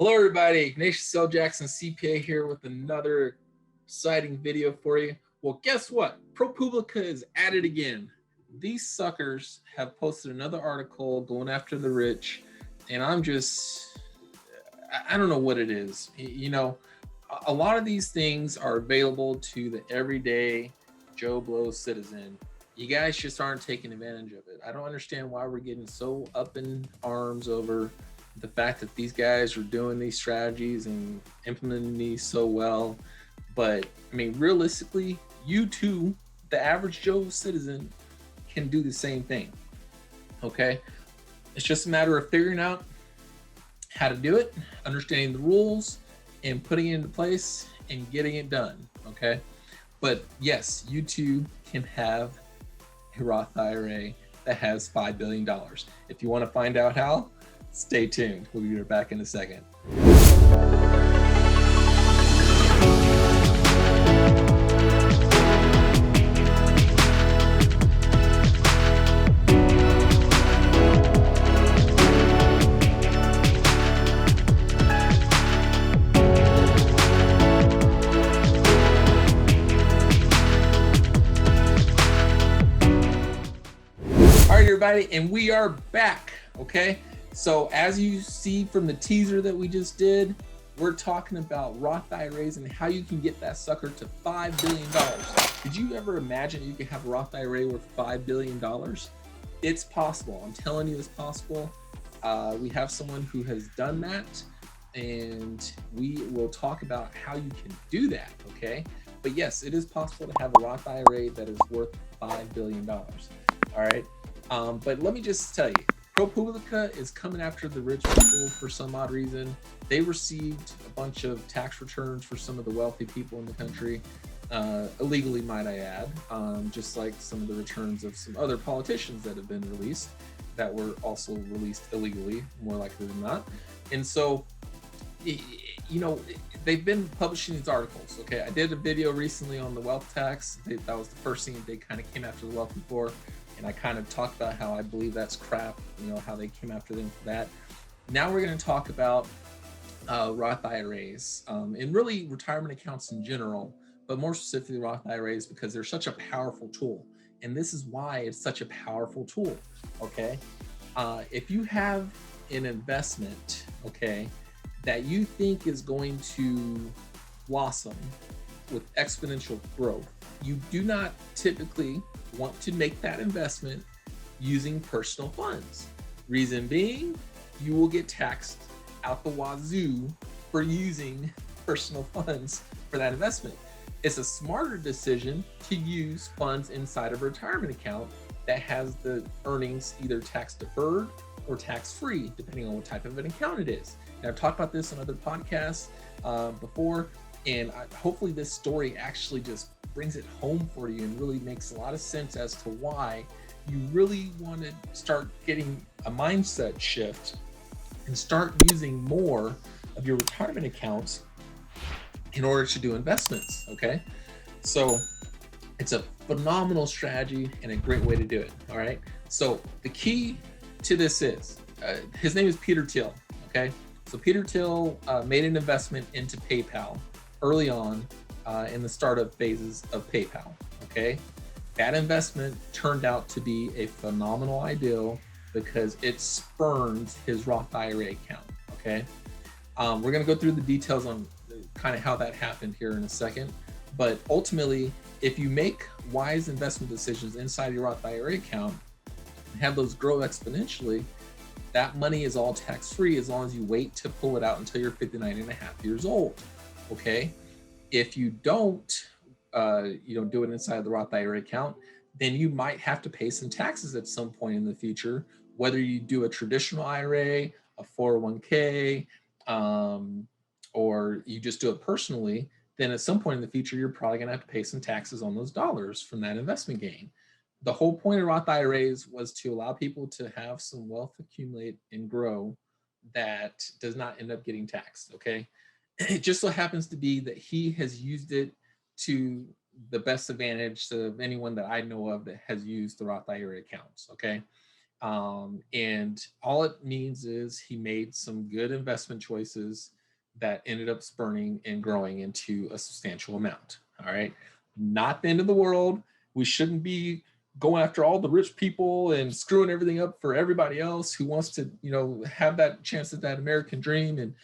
Hello, everybody. Ignatius Jackson, CPA here with another exciting video for you. Well, guess what? ProPublica is at it again. These suckers have posted another article going after the rich, and I don't know what it is. You know, a lot of these things are available to the everyday Joe Blow citizen. You guys just aren't taking advantage of it. I don't understand why we're getting so up in arms over the fact that these guys are doing these strategies and implementing these so well. But I mean, realistically, you too, the average Joe citizen, can do the same thing. Okay, it's just a matter of figuring out how to do it, understanding the rules, and putting it into place and getting it done. Okay, but yes, you too can have a Roth IRA that has $5 billion. If you want to find out how, stay tuned. We'll be right back in a second. All right, everybody, and we are back, okay? So as you see from the teaser that we just did, we're talking about Roth IRAs and how you can get that sucker to $5 billion. Did you ever imagine you could have a Roth IRA worth $5 billion? It's possible. I'm telling you it's possible. We have someone who has done that, and we will talk about how you can do that, okay? But yes, it is possible to have a Roth IRA that is worth $5 billion, all right? But let me just tell you, ProPublica is coming after the rich people for some odd reason. They received a bunch of tax returns for some of the wealthy people in the country, illegally, might I add, just like some of the returns of some other politicians that have been released that were also released illegally, more likely than not. And so, you know, they've been publishing these articles. Okay, I did a video recently on the wealth tax. That was the first thing they kind of came after the wealthy for. And I kind of talked about how I believe that's crap, you know, how they came after them for that. Now we're going to talk about Roth IRAs and really retirement accounts in general, but more specifically Roth IRAs because they're such a powerful tool. And this is why it's such a powerful tool, okay? If you have an investment, okay, that you think is going to blossom with exponential growth, you do not typically want to make that investment using personal funds. Reason being, you will get taxed out the wazoo for using personal funds for that investment. It's a smarter decision to use funds inside a retirement account that has the earnings either tax deferred or tax free, depending on what type of an account it is. Now, I've talked about this on other podcasts before, and hopefully this story actually just brings it home for you and really makes a lot of sense as to why you really want to start getting a mindset shift and start using more of your retirement accounts in order to do investments, okay? So it's a phenomenal strategy and a great way to do it, all right? So the key to this is, his name is Peter Thiel, okay? So Peter Thiel made an investment into PayPal early on in the startup phases of PayPal, okay? That investment turned out to be a phenomenal idea because it spurned his Roth IRA account, okay? We're gonna go through the details on kind of how that happened here in a second, but ultimately, if you make wise investment decisions inside your Roth IRA account and have those grow exponentially, that money is all tax-free as long as you wait to pull it out until you're 59 and a half years old, okay? If you don't, do it inside the Roth IRA account, then you might have to pay some taxes at some point in the future, whether you do a traditional IRA, a 401k, or you just do it personally, then at some point in the future, you're probably gonna have to pay some taxes on those dollars from that investment gain. The whole point of Roth IRAs was to allow people to have some wealth accumulate and grow that does not end up getting taxed, okay? It just so happens to be that he has used it to the best advantage of anyone that I know of that has used the Roth IRA accounts, okay? And all it means is he made some good investment choices that ended up spurning and growing into a substantial amount. All right. Not the end of the world. We shouldn't be going after all the rich people and screwing everything up for everybody else who wants to, have that chance at that American dream and,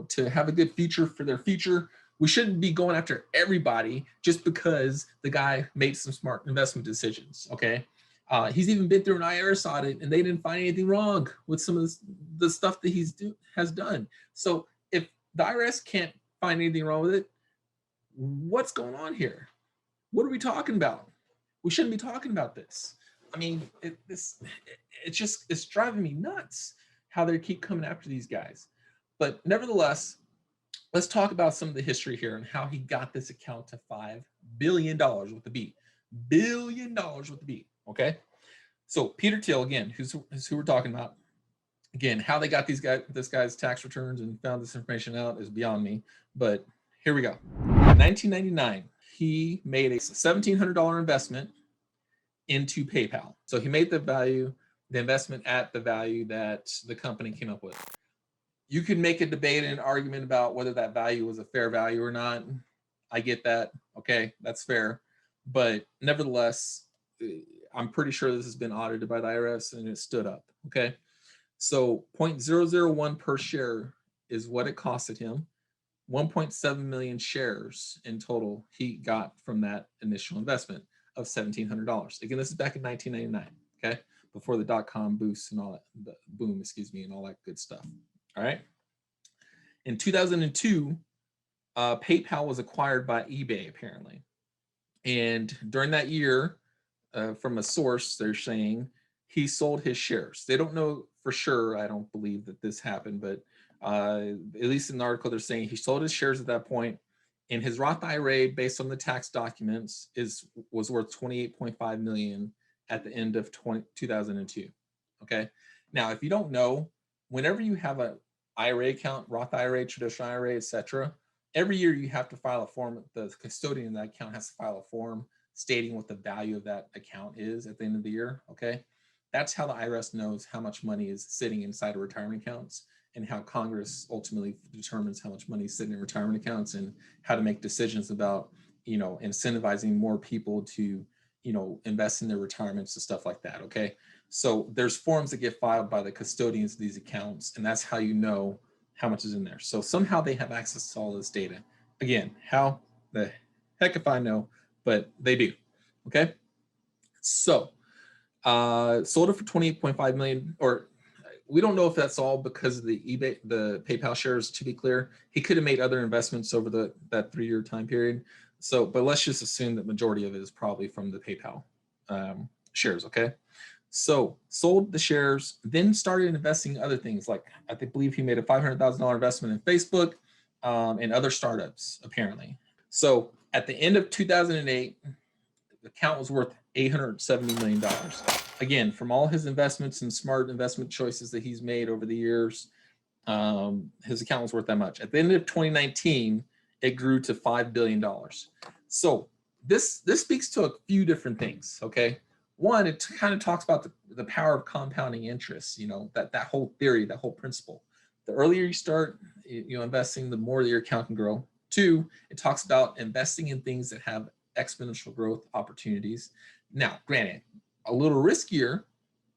to have a good future for their future. We shouldn't be going after everybody just because the guy made some smart investment decisions. Okay. He's even been through an IRS audit and they didn't find anything wrong with some of the stuff that has done. So if the IRS can't find anything wrong with it, what's going on here? What are we talking about? We shouldn't be talking about this. I mean, it's driving me nuts how they keep coming after these guys. But nevertheless, let's talk about some of the history here and how he got this account to $5 billion with the B. $1 billion with the B. Okay. So Peter Thiel, again, who's who we're talking about. Again, how they got this guy's tax returns and found this information out is beyond me. But here we go. In 1999, he made a $1,700 investment into PayPal. So he made the investment at the value that the company came up with. You could make a debate and an argument about whether that value was a fair value or not. I get that. Okay, that's fair. But nevertheless, I'm pretty sure this has been audited by the IRS and it stood up. Okay. So 0.001 per share is what it costed him. 1.7 million shares in total he got from that initial investment of $1,700. Again, this is back in 1999. Okay. Before the dot-com boost and all that, boom, and all that good stuff. All right. In 2002, PayPal was acquired by eBay, apparently. And during that year, from a source, they're saying he sold his shares. They don't know for sure. I don't believe that this happened, but at least in the article, they're saying he sold his shares at that point. And his Roth IRA, based on the tax documents, was worth $28.5 million at the end of 2002. Okay. Now, if you don't know, whenever you have an IRA account, Roth IRA, traditional IRA, etc., every year you have to file a form. The custodian of that account has to file a form stating what the value of that account is at the end of the year. Okay. That's how the IRS knows how much money is sitting inside of retirement accounts and how Congress ultimately determines how much money is sitting in retirement accounts and how to make decisions about, incentivizing more people to, invest in their retirements and stuff like that. Okay. So there's forms that get filed by the custodians of these accounts, and that's how you know how much is in there. So somehow they have access to all this data. Again, how the heck if I know, but they do. Okay. So sold it for 28.5 million, or we don't know if that's all because of the PayPal shares, to be clear. He could have made other investments over that 3-year time period. So, but let's just assume that majority of it is probably from the PayPal shares. Okay. So sold the shares, then started investing in other things. Like I believe he made a $500,000 investment in Facebook and other startups, apparently. So at the end of 2008, the account was worth $870 million. Again, from all his investments and smart investment choices that he's made over the years, his account was worth that much. At the end of 2019, it grew to $5 billion. So this speaks to a few different things, okay? One, it kind of talks about the power of compounding interest, that whole theory, that whole principle. The earlier you start investing, the more your account can grow. Two, it talks about investing in things that have exponential growth opportunities. Now, granted, a little riskier,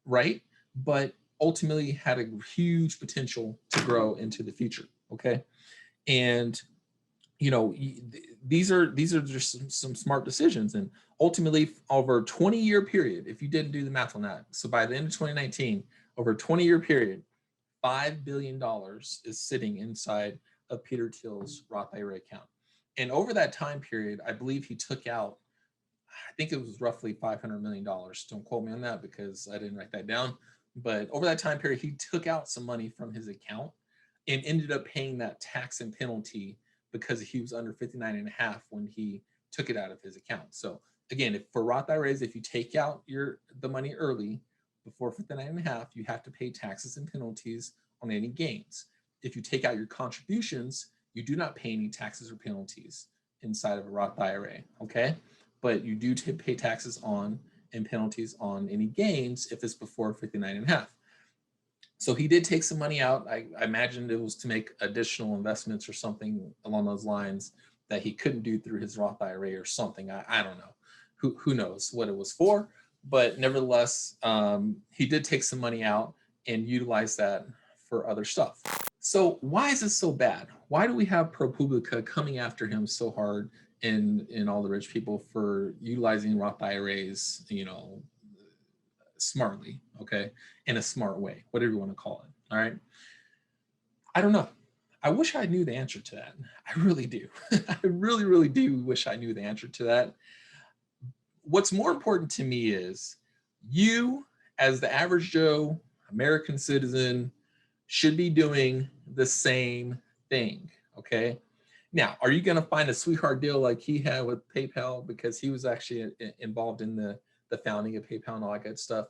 right? But ultimately had a huge potential to grow into the future, okay? And these are just some smart decisions, and ultimately over a 20-year period, if you didn't do the math on that, so by the end of 2019, over a 20-year period, $5 billion is sitting inside of Peter Thiel's Roth IRA account. And over that time period, I believe he took out, I think it was roughly $500 million. Don't quote me on that because I didn't write that down. But over that time period, he took out some money from his account and ended up paying that tax and penalty because he was under 59.5 when he took it out of his account. So again, for Roth IRAs, if you take out the money early before 59.5, you have to pay taxes and penalties on any gains. If you take out your contributions, you do not pay any taxes or penalties inside of a Roth IRA, okay? But you do pay taxes on and penalties on any gains if it's before 59.5. So he did take some money out. I imagined it was to make additional investments or something along those lines that he couldn't do through his Roth IRA or something. I don't know. Who knows what it was for? But nevertheless, he did take some money out and utilize that for other stuff. So why is this so bad? Why do we have ProPublica coming after him so hard in all the rich people for utilizing Roth IRAs, smartly, okay, in a smart way, whatever you want to call it? All right. I don't know. I wish I knew the answer to that. I really do. I really, really do wish I knew the answer to that. What's more important to me is you, as the average Joe, American citizen, should be doing the same thing, okay? Now, are you going to find a sweetheart deal like he had with PayPal because he was actually involved in the founding of PayPal and all that good stuff?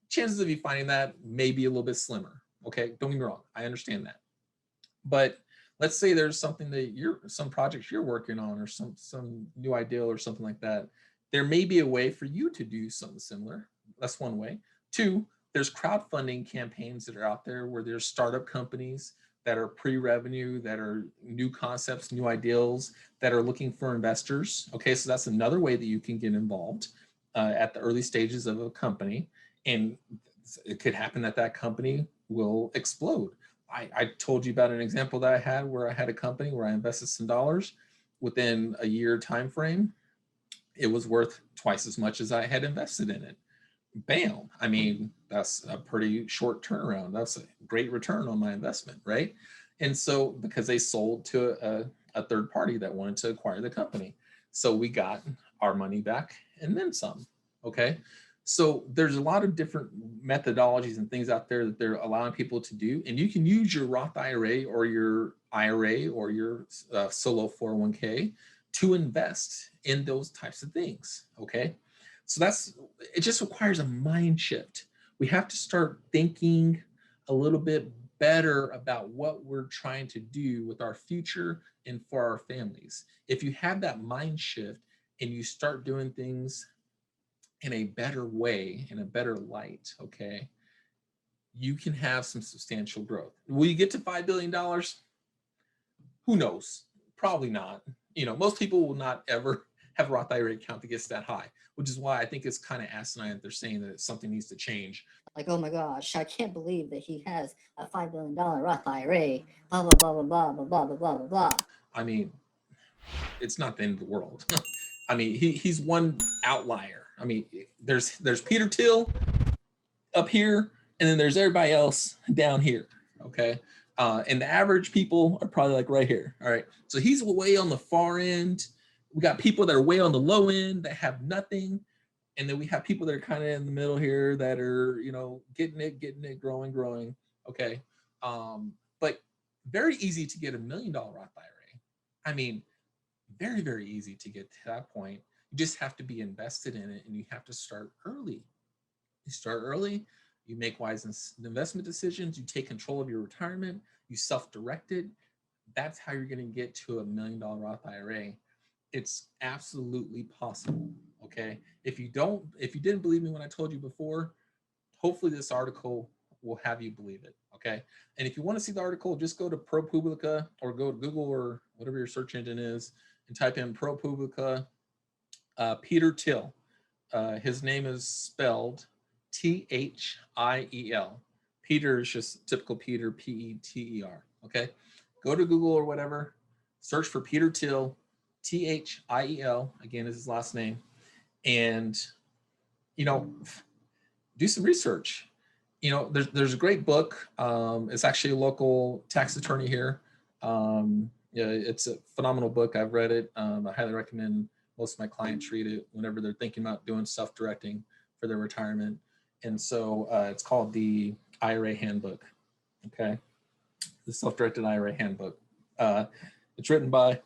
Chances of you finding that may be a little bit slimmer, okay? Don't get me wrong. I understand that. But let's say there's something that some projects you're working on or some new ideal or something like that. There may be a way for you to do something similar. That's one way. Two, there's crowdfunding campaigns that are out there where there's startup companies that are pre-revenue, that are new concepts, new ideals, that are looking for investors. Okay, so that's another way that you can get involved at the early stages of a company. And it could happen that company will explode. I told you about an example that I had where I had a company where I invested some dollars. Within a year time frame, it was worth twice as much as I had invested in it. Bam. I mean, that's a pretty short turnaround. That's a great return on my investment, right? And so because they sold to a third party that wanted to acquire the company. So we got our money back and then some, okay? So there's a lot of different methodologies and things out there that they're allowing people to do. And you can use your Roth IRA or your solo 401k to invest in those types of things, okay? So it just requires a mind shift. We have to start thinking a little bit better about what we're trying to do with our future and for our families. If you have that mind shift and you start doing things in a better way, in a better light, okay, you can have some substantial growth. Will you get to $5 billion? Who knows? Probably not. Most people will not ever have a Roth IRA account that gets that high, which is why I think it's kind of asinine that they're saying that something needs to change. Like, oh my gosh, I can't believe that he has a $5 billion Roth IRA, blah, blah, blah, blah, blah, blah, blah, blah, blah, blah. I mean, it's not the end of the world. I mean, he's one outlier. I mean, there's Peter Thiel up here, and then there's everybody else down here, okay? And the average people are probably like right here, all right? So he's way on the far end. We got people that are way on the low end that have nothing. And then we have people that are kind of in the middle here that are, getting it, growing, okay? But very easy to get $1 million Roth IRA. I mean, very, very easy to get to that point. You just have to be invested in it, and you have to start early. You start early, you make wise investment decisions, you take control of your retirement, you self-direct it. That's how you're going to get to $1 million Roth IRA. It's absolutely possible, okay? If you didn't believe me when I told you before, hopefully this article will have you believe it, okay? And if you want to see the article, just go to ProPublica or go to Google or whatever your search engine is and type in ProPublica, Peter Thiel. His name is spelled Thiel. Peter is just typical Peter, Peter, okay? Go to Google or whatever, search for Peter Thiel, Thiel, again is his last name, and, do some research. There's a great book. It's actually a local tax attorney here. It's a phenomenal book. I've read it. I highly recommend most of my clients read it whenever they're thinking about doing self-directing for their retirement. And so it's called the IRA Handbook. Okay, the Self-Directed IRA Handbook. It's written by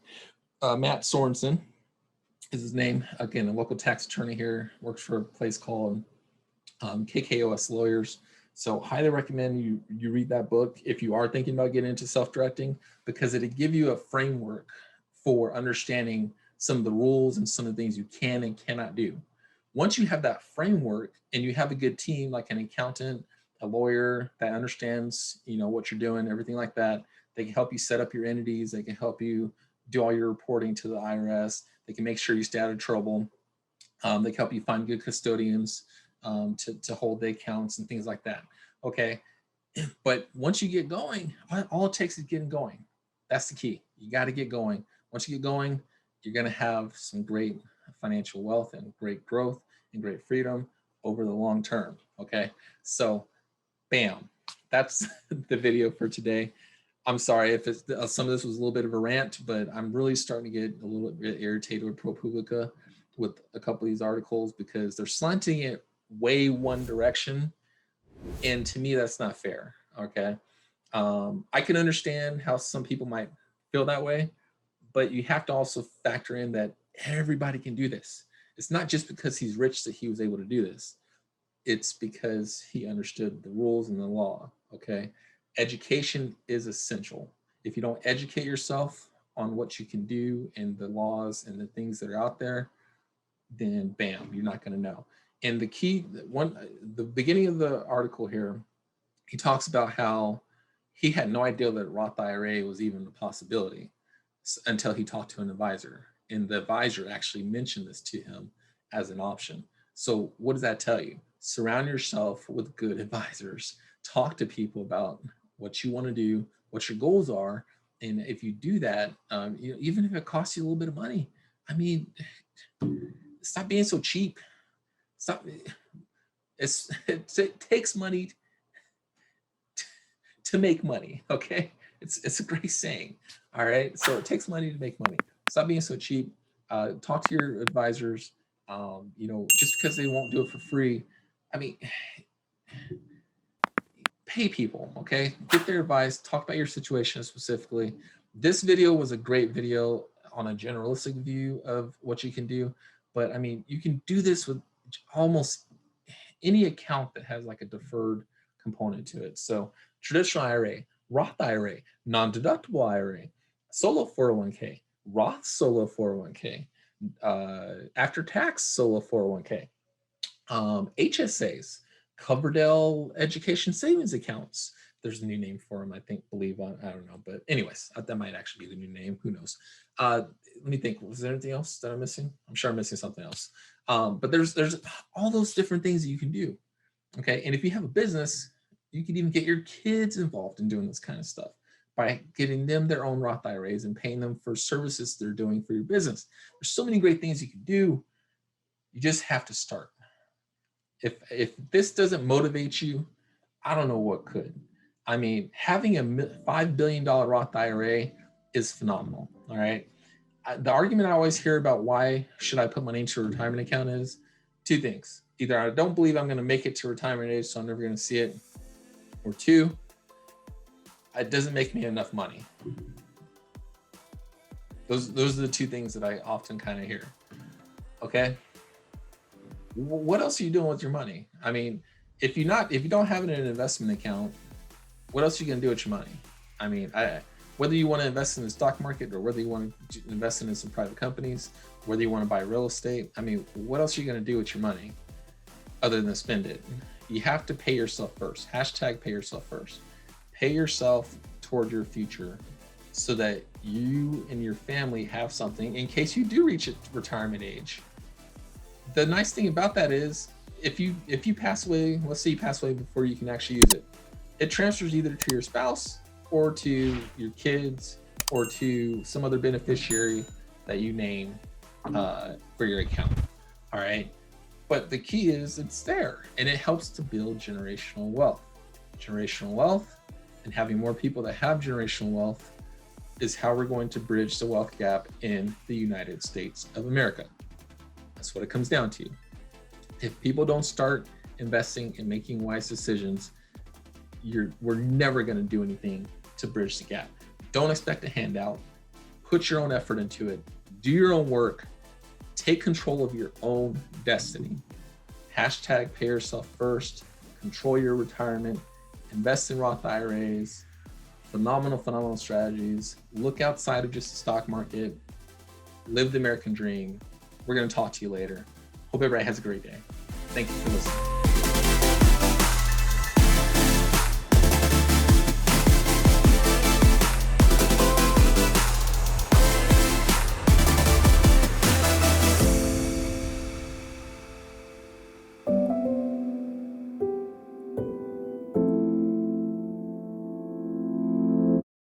Matt Sorensen is his name. Again, a local tax attorney here, works for a place called KKOS Lawyers. So highly recommend you read that book if you are thinking about getting into self-directing, because it'll give you a framework for understanding some of the rules and some of the things you can and cannot do. Once you have that framework and you have a good team, like an accountant, a lawyer that understands, what you're doing, everything like that, they can help you set up your entities. They can help you do all your reporting to the IRS. They can make sure you stay out of trouble. They can help you find good custodians to hold the accounts and things like that. Okay. But once you get going, all it takes is getting going. That's the key. You got to get going. Once you get going, you're going to have some great financial wealth and great growth and great freedom over the long term. Okay. So bam, that's the video for today. I'm sorry if some of this was a little bit of a rant, but I'm really starting to get a little bit irritated with ProPublica with a couple of these articles because they're slanting it way one direction. And to me, that's not fair. Okay. I can understand how some people might feel that way, but you have to also factor in that everybody can do this. It's not just because he's rich that he was able to do this. It's because he understood the rules and the law. Okay. Education is essential. If you don't educate yourself on what you can do and the laws and the things that are out there, then bam, you're not going to know. And the beginning of the article here, he talks about how he had no idea that Roth IRA was even a possibility until he talked to an advisor. And the advisor actually mentioned this to him as an option. So what does that tell you? Surround yourself with good advisors. Talk to people about what you want to do, what your goals are. And if you do that, even if it costs you a little bit of money, stop being so cheap. Stop. It takes money to make money. Okay. It's a great saying. All right. So it takes money to make money. Stop being so cheap. Talk to your advisors. Just because they won't do it for free. Pay people, okay? Get their advice, talk about your situation specifically. This video was a great video on a generalistic view of what you can do, but you can do this with almost any account that has like a deferred component to it. So traditional IRA, Roth IRA, non-deductible IRA, solo 401k, Roth solo 401k, after-tax solo 401k, HSAs, Coverdell education savings accounts. There's a new name for them, I don't know. But anyways, that might actually be the new name. Who knows? Let me think. Was there anything else that I'm missing? I'm sure I'm missing something else. But there's all those different things that you can do. Okay. And if you have a business, you can even get your kids involved in doing this kind of stuff by getting them their own Roth IRAs and paying them for services they're doing for your business. There's so many great things you can do. You just have to start. If this doesn't motivate you, I don't know what could. Having a $5 billion Roth IRA is phenomenal. All right. The argument I always hear about why should I put money into a retirement account is two things. Either I don't believe I'm going to make it to retirement age, so I'm never going to see it. Or two, it doesn't make me enough money. Those are the two things that I often kind of hear. Okay. What else are you doing with your money? If you don't have it in an investment account, what else are you going to do with your money? Whether you want to invest in the stock market or whether you want to invest in some private companies, whether you want to buy real estate, what else are you going to do with your money other than spend it? You have to pay yourself first. # pay yourself first. Pay yourself toward your future so that you and your family have something in case you do reach retirement age. The nice thing about that is if you pass away, let's say you pass away before you can actually use it, it transfers either to your spouse or to your kids or to some other beneficiary that you name for your account. All right. But the key is it's there and it helps to build generational wealth. Generational wealth and having more people that have generational wealth is how we're going to bridge the wealth gap in the United States of America. That's what it comes down to. If people don't start investing and making wise decisions, we're never going to do anything to bridge the gap. Don't expect a handout. Put your own effort into it. Do your own work. Take control of your own destiny. # pay yourself first. Control your retirement. Invest in Roth IRAs. Phenomenal strategies. Look outside of just the stock market. Live the American dream. We're going to talk to you later. Hope everybody has a great day. Thank you for listening.